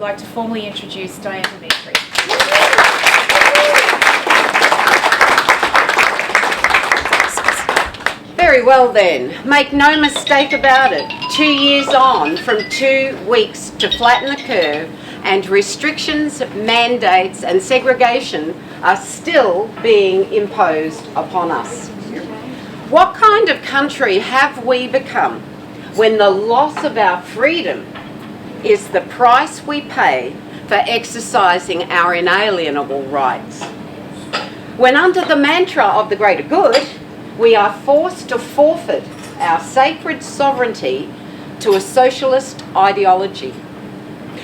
like to formally introduce Diane Demetre. Very well then, make no mistake about it, 2 years on from 2 weeks to flatten the curve, and restrictions, mandates and segregation are still being imposed upon us. What kind of country have we become when the loss of our freedom is the price we pay for exercising our inalienable rights? When under the mantra of the greater good, we are forced to forfeit our sacred sovereignty to a socialist ideology,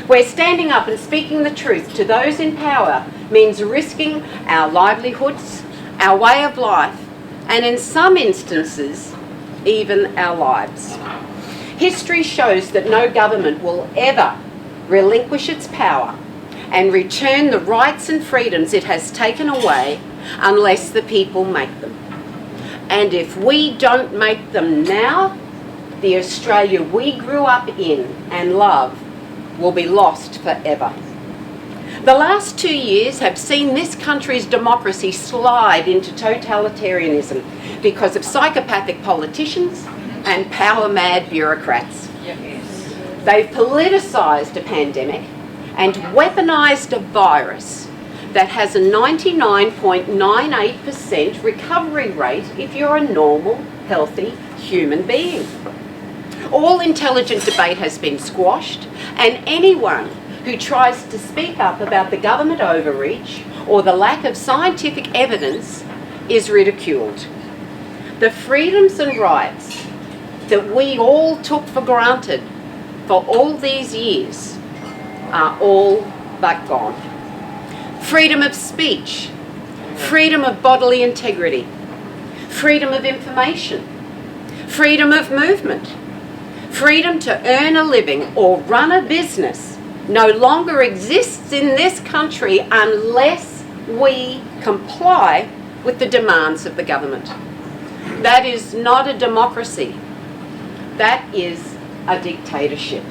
where standing up and speaking the truth to those in power means risking our livelihoods, our way of life, and in some instances, even our lives. History shows that no government will ever relinquish its power and return the rights and freedoms it has taken away unless the people make them. And if we don't make them now, the Australia we grew up in and love will be lost forever. The last 2 years have seen this country's democracy slide into totalitarianism because of psychopathic politicians and power-mad bureaucrats. They've politicised a pandemic and weaponised a virus that has a 99.98% recovery rate if you're a normal, healthy human being. All intelligent debate has been squashed, and anyone who tries to speak up about the government overreach or the lack of scientific evidence is ridiculed. The freedoms and rights that we all took for granted for all these years are all but gone. Freedom of speech, freedom of bodily integrity, freedom of information, freedom of movement, freedom to earn a living or run a business no longer exists in this country unless we comply with the demands of the government. That is not a democracy. That is a dictatorship.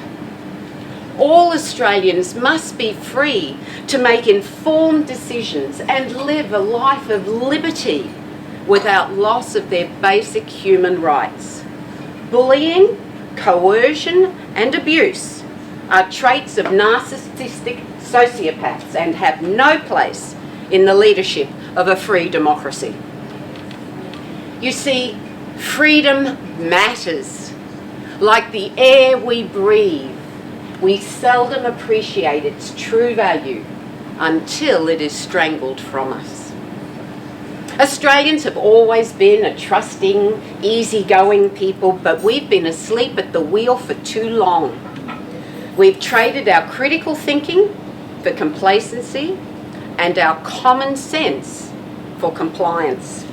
All Australians must be free to make informed decisions and live a life of liberty without loss of their basic human rights. Bullying, coercion and abuse are traits of narcissistic sociopaths and have no place in the leadership of a free democracy. You see, freedom matters. Like the air we breathe, we seldom appreciate its true value until it is strangled from us. Australians have always been a trusting, easygoing people, but we've been asleep at the wheel for too long. We've traded our critical thinking for complacency and our common sense for compliance.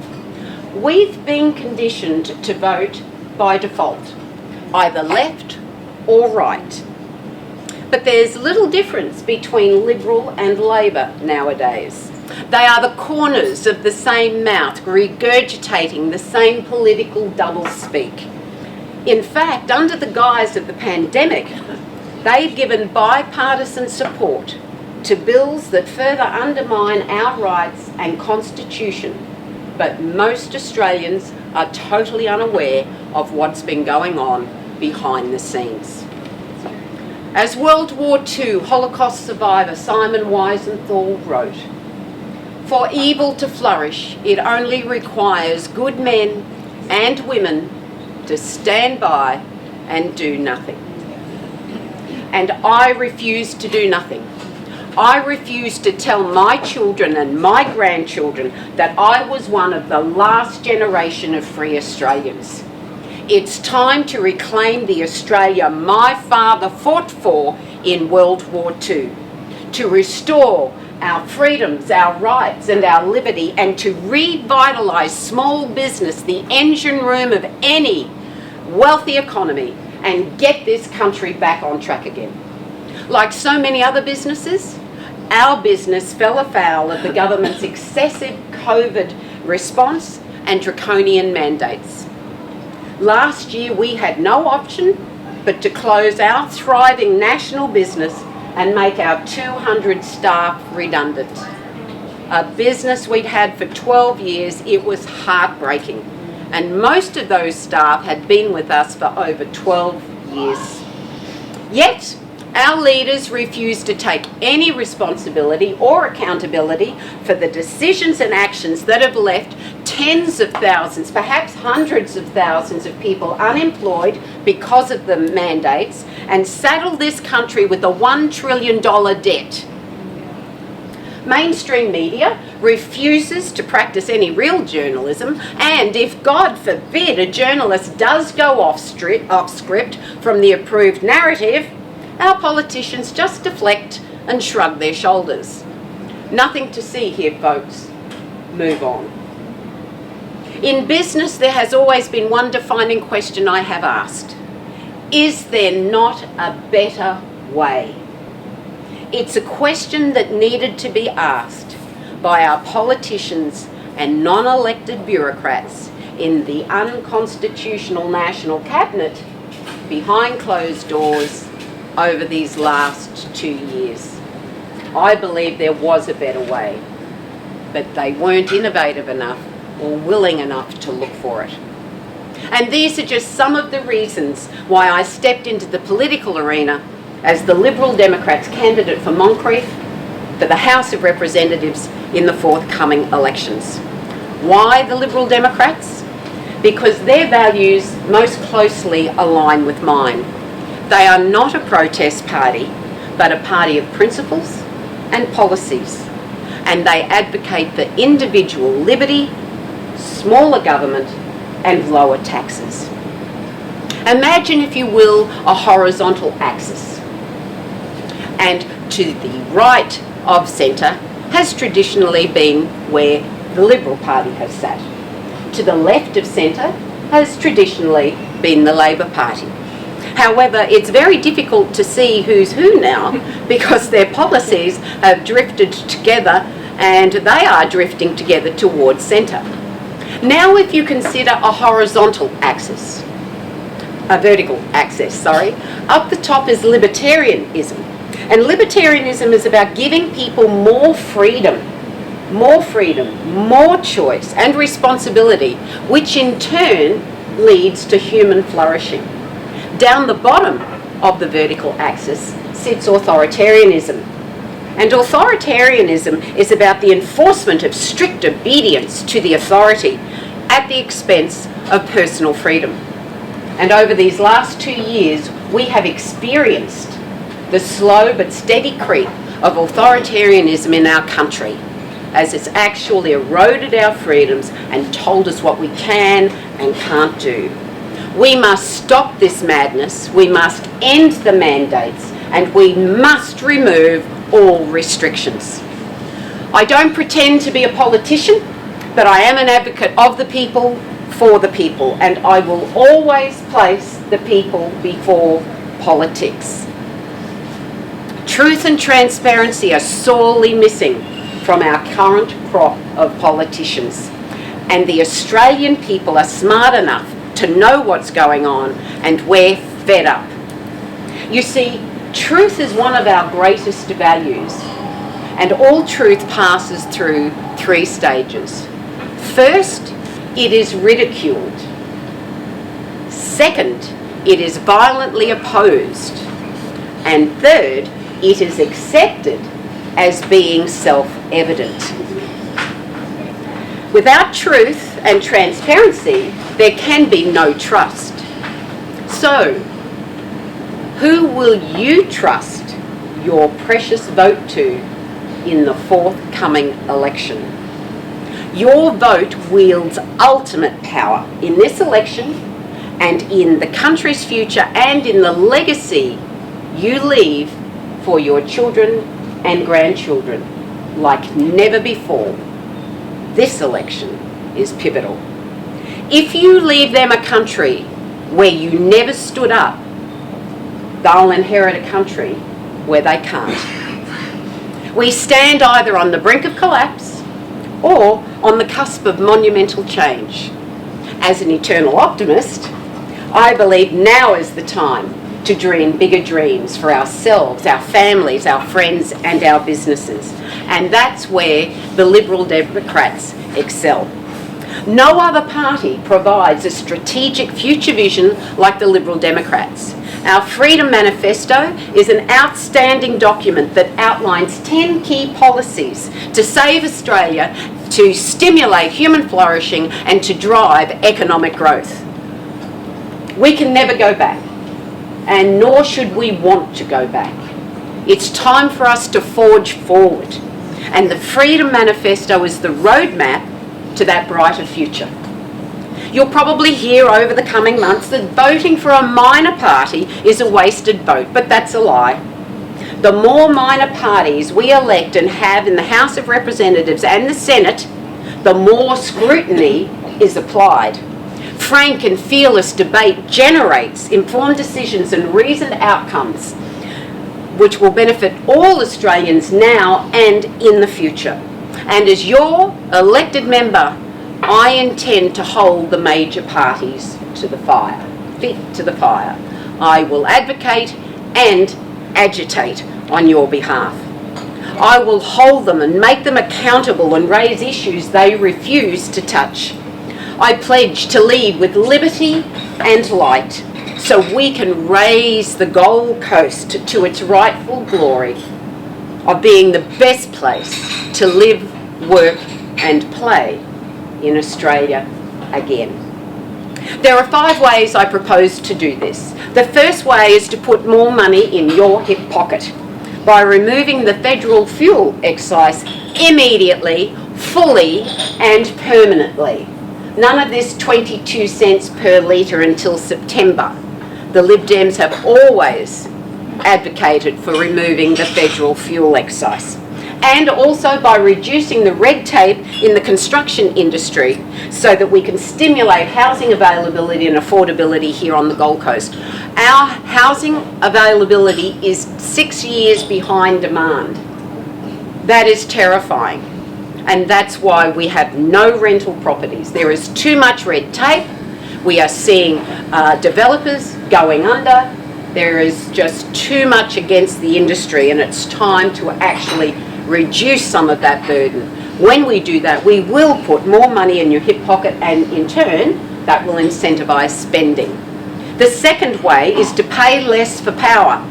We've been conditioned to vote by default, either left or right. But there's little difference between Liberal and Labor nowadays. They are the corners of the same mouth, regurgitating the same political doublespeak. In fact, under the guise of the pandemic, they've given bipartisan support to bills that further undermine our rights and constitution. But most Australians are totally unaware of what's been going on behind the scenes. As World War II Holocaust survivor Simon Wiesenthal wrote, "For evil to flourish, it only requires good men and women to stand by and do nothing." And I refuse to do nothing. I refuse to tell my children and my grandchildren that I was one of the last generation of free Australians. It's time to reclaim the Australia my father fought for in World War II, to restore our freedoms, our rights and our liberty, and to revitalise small business, the engine room of any wealthy economy, and get this country back on track again. Like so many other businesses, our business fell afoul of the government's excessive COVID response and draconian mandates. Last year we had no option but to close our thriving national business and make our 200 staff redundant. A business we'd had for 12 years, it was heartbreaking. And most of those staff had been with us for over 12 years. Yet, our leaders refused to take any responsibility or accountability for the decisions and actions that have left tens of thousands, perhaps hundreds of thousands of people unemployed because of the mandates, and saddled this country with a $1 trillion debt. Mainstream media refuses to practice any real journalism, and if, God forbid, a journalist does go off script from the approved narrative, our politicians just deflect and shrug their shoulders. Nothing to see here, folks. Move on. In business, there has always been one defining question I have asked. Is there not a better way? It's a question that needed to be asked by our politicians and non-elected bureaucrats in the unconstitutional National Cabinet behind closed doors over these last 2 years. I believe there was a better way, but they weren't innovative enough or willing enough to look for it. And these are just some of the reasons why I stepped into the political arena as the Liberal Democrats' candidate for Moncrieff for the House of Representatives in the forthcoming elections. Why the Liberal Democrats? Because their values most closely align with mine. They are not a protest party, but a party of principles and policies, and they advocate for individual liberty, smaller government, and lower taxes. Imagine, if you will, a horizontal axis. And to the right of centre has traditionally been where the Liberal Party has sat. To the left of centre has traditionally been the Labor Party. However, it's very difficult to see who's who now because their policies have drifted together, and they are drifting together towards centre. Now, if you consider a horizontal axis, a vertical axis, sorry, up the top is libertarianism. And libertarianism is about giving people more freedom, more choice and responsibility, which in turn leads to human flourishing. Down the bottom of the vertical axis sits authoritarianism. And authoritarianism is about the enforcement of strict obedience to the authority at the expense of personal freedom. And over these last 2 years, we have experienced the slow but steady creep of authoritarianism in our country, as it's actually eroded our freedoms and told us what we can and can't do. We must stop this madness, we must end the mandates, and we must remove all restrictions. I don't pretend to be a politician, but I am an advocate of the people, for the people, and I will always place the people before politics. Truth and transparency are sorely missing from our current crop of politicians, and the Australian people are smart enough to know what's going on, and we're fed up. You see, truth is one of our greatest values, and all truth passes through 3 stages. First, it is ridiculed. Second, it is violently opposed. And third, it is accepted as being self-evident. Without truth and transparency, there can be no trust. So, who will you trust your precious vote to in the forthcoming election? Your vote wields ultimate power in this election and in the country's future and in the legacy you leave for your children and grandchildren like never before. This election is pivotal. If you leave them a country where you never stood up, they'll inherit a country where they can't. We stand either on the brink of collapse or on the cusp of monumental change. As an eternal optimist, I believe now is the time to dream bigger dreams for ourselves, our families, our friends and our businesses. And that's where the Liberal Democrats excel. No other party provides a strategic future vision like the Liberal Democrats. Our Freedom Manifesto is an outstanding document that outlines 10 key policies to save Australia, to stimulate human flourishing and to drive economic growth. We can never go back, and nor should we want to go back. It's time for us to forge forward, and the Freedom Manifesto is the roadmap to that brighter future. You'll probably hear over the coming months that voting for a minor party is a wasted vote, but that's a lie. The more minor parties we elect and have in the House of Representatives and the Senate, the more scrutiny is applied. Frank and fearless debate generates informed decisions and reasoned outcomes which will benefit all Australians now and in the future. And as your elected member, I intend to hold the major parties to the fire, feet to the fire. I will advocate and agitate on your behalf. I will hold them and make them accountable and raise issues they refuse to touch. I pledge to lead with liberty and light so we can raise the Gold Coast to its rightful glory of being the best place to live, work and play in Australia again. There are 5 ways I propose to do this. The first way is to put more money in your hip pocket by removing the federal fuel excise immediately, fully and permanently. None of this 22 cents per litre until September. The Lib Dems have always advocated for removing the federal fuel excise. And also by reducing the red tape in the construction industry so that we can stimulate housing availability and affordability here on the Gold Coast. Our housing availability is 6 years behind demand. That is terrifying. And that's why we have no rental properties. There is too much red tape. We are seeing developers going under. There is just too much against the industry, and it's time to actually reduce some of that burden. When we do that, we will put more money in your hip pocket, and in turn, that will incentivise spending. The second way is to pay less for power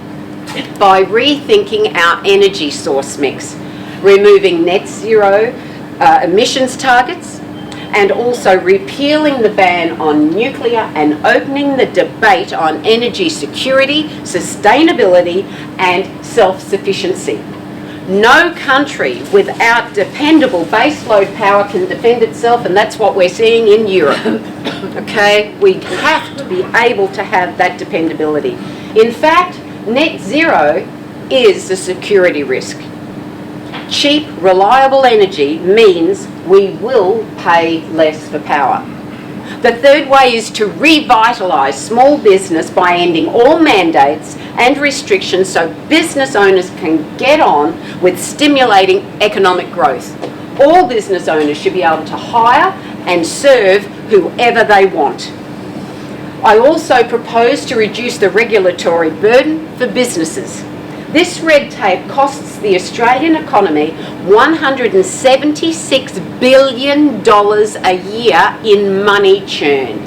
by rethinking our energy source mix, removing net zero emissions targets, and also repealing the ban on nuclear and opening the debate on energy security, sustainability and self-sufficiency. No country without dependable baseload power can defend itself, and that's what we're seeing in Europe. Okay, we have to be able to have that dependability. In fact, net zero is a security risk. Cheap, reliable energy means we will pay less for power. The third way is to revitalise small business by ending all mandates and restrictions so business owners can get on with stimulating economic growth. All business owners should be able to hire and serve whoever they want. I also propose to reduce the regulatory burden for businesses. This red tape costs the Australian economy $176 billion a year in money churn.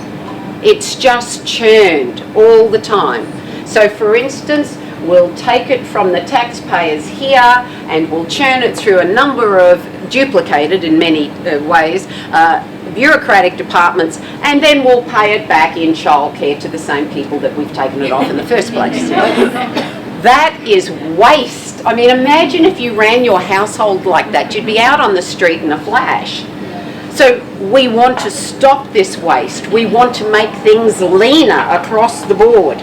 It's just churned all the time. So for instance, we'll take it from the taxpayers here and we'll churn it through a number of duplicated in many ways bureaucratic departments, and then we'll pay it back in childcare to the same people that we've taken it off in the first place. That is waste. I mean, imagine if you ran your household like that. You'd be out on the street in a flash. So we want to stop this waste. We want to make things leaner across the board.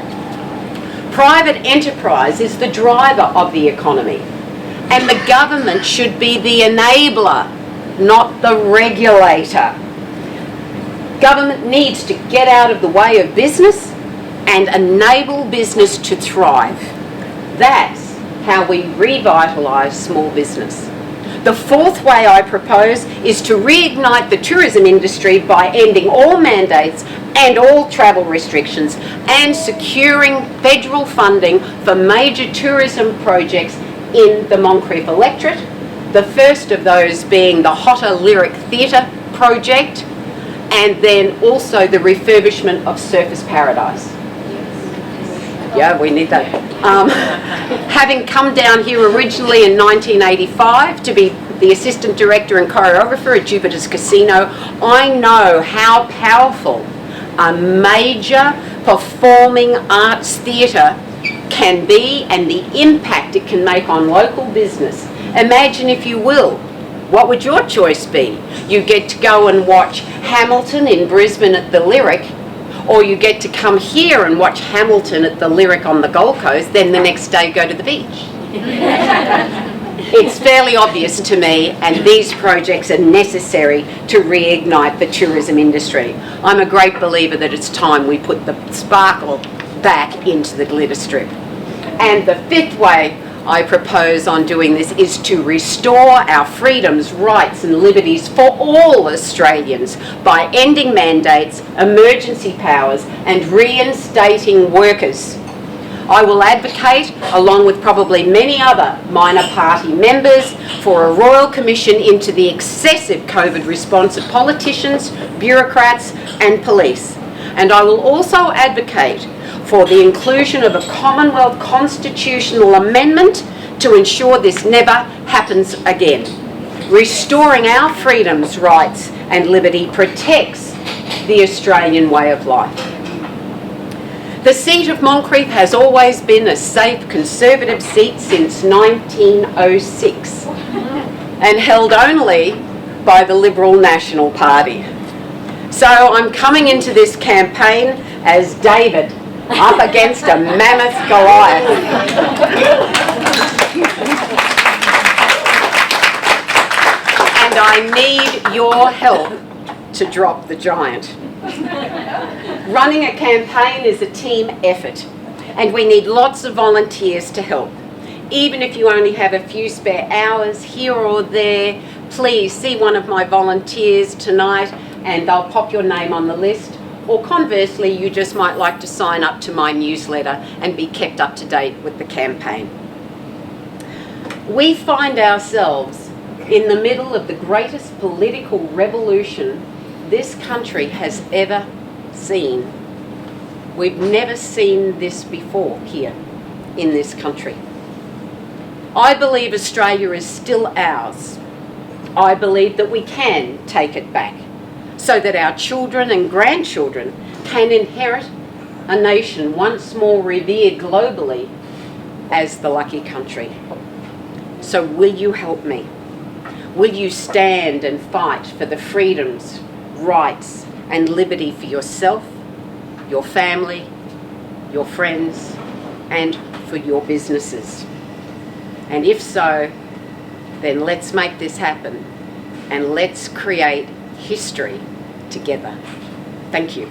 Private enterprise is the driver of the economy, and the government should be the enabler, not the regulator. Government needs to get out of the way of business and enable business to thrive. That's how we revitalise small business. The fourth way I propose is to reignite the tourism industry by ending all mandates and all travel restrictions and securing federal funding for major tourism projects in the Moncrieff electorate. The first of those being the Hotter Lyric Theatre project, and then also the refurbishment of Surfers Paradise. Yeah, we need that. Having come down here originally in 1985 to be the assistant director and choreographer at Jupiter's Casino, I know how powerful a major performing arts theatre can be and the impact it can make on local business. Imagine, if you will, what would your choice be? You get to go and watch Hamilton in Brisbane at the Lyric, or you get to come here and watch Hamilton at the Lyric on the Gold Coast, then the next day go to the beach. It's fairly obvious to me, and these projects are necessary to reignite the tourism industry. I'm a great believer that it's time we put the sparkle back into the glitter strip. And the fifth way I propose on doing this is to restore our freedoms, rights and liberties for all Australians by ending mandates, emergency powers and reinstating workers. I will advocate, along with probably many other minor party members, for a royal commission into the excessive COVID response of politicians, bureaucrats and police. And I will also advocate for the inclusion of a Commonwealth constitutional amendment to ensure this never happens again. Restoring our freedoms, rights and liberty protects the Australian way of life. The seat of Moncrieff has always been a safe Conservative seat since 1906 and held only by the Liberal National Party. So I'm coming into this campaign as David up against a mammoth Goliath. And I need your help to drop the giant. Running a campaign is a team effort, and we need lots of volunteers to help. Even if you only have a few spare hours here or there, please see one of my volunteers tonight and they'll pop your name on the list. Or conversely, you just might like to sign up to my newsletter and be kept up to date with the campaign. We find ourselves in the middle of the greatest political revolution this country has ever seen. We've never seen this before here in this country. I believe Australia is still ours. I believe that we can take it back, so that our children and grandchildren can inherit a nation once more revered globally as the lucky country. So will you help me? Will you stand and fight for the freedoms, rights and liberty for yourself, your family, your friends and for your businesses? And if so, then let's make this happen and let's create history together. Thank you.